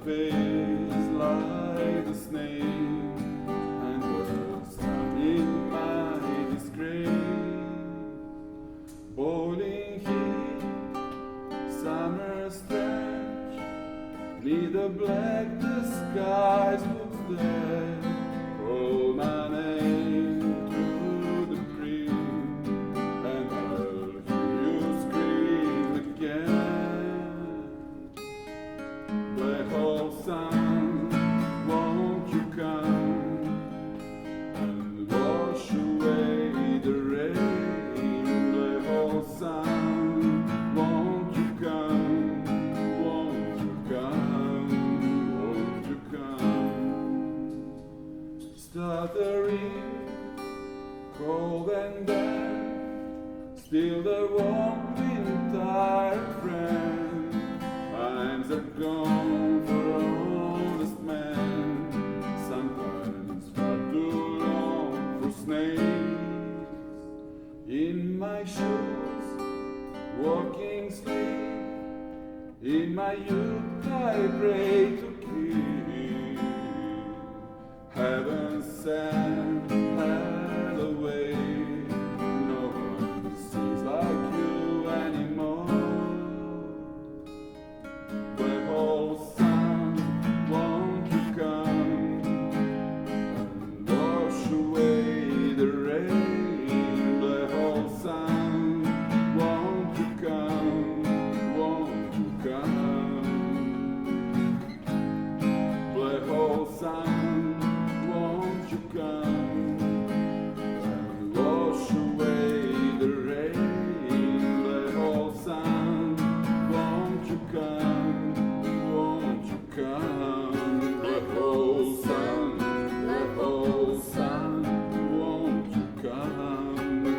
face like the snake, and was in my disgrace. Boiling heat, summer stretch, neither black the skies look dead. Call my name through the breeze, and I'll hear you scream again. Black hole sun, won't you come and wash away the rain? Black hole sun, won't you come? Won't you come? Won't you come? Stuttering, cold and damp, still the warm winter friend. Times are gone for honest men, sometimes far too long for snakes. In my shoes, walking sleep, in my youth I pray to keep. Heaven sent hell away, no one sees like you anymore. Black hole sun, won't you come and wash away the rain? Black hole sun, won't you come? Won't you come? Black hole sun, won't you come and wash away the rain? Black hole sun, won't you come? Won't you come? Black hole sun, black hole sun, won't you come?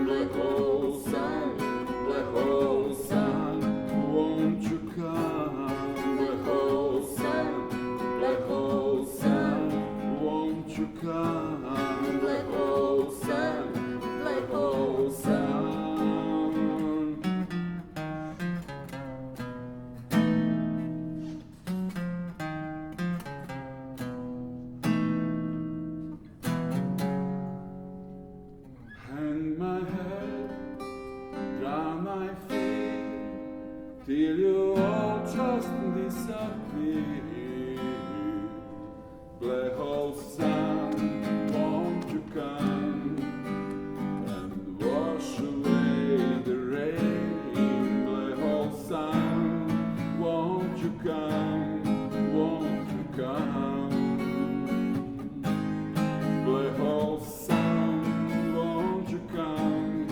Black hole sun, black hole sun, won't you come? Black hole sun, black hole sun, won't you come? Black hole sun, black hole sun. Hang my head, drown my feet, till you all just disappear. Black hole sun, won't you come and wash away the rain? Black hole sun, won't you come? Won't you come? Black hole sun, won't you come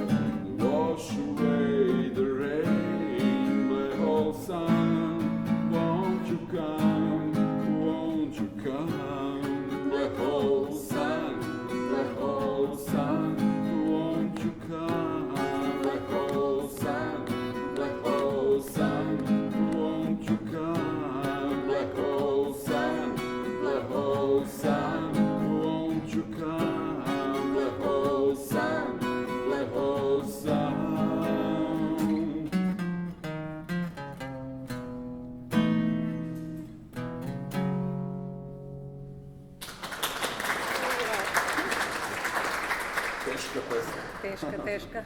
and wash away the rain? Black hole sun, won't you come? Won't you come? Black hole sun, black hole sun, won't you come? Black hole sun, black hole sun, won't you come? Black hole sun, black hole sun, won't you come? Black hole sun, black hole sun. Тежка песня. Тежка.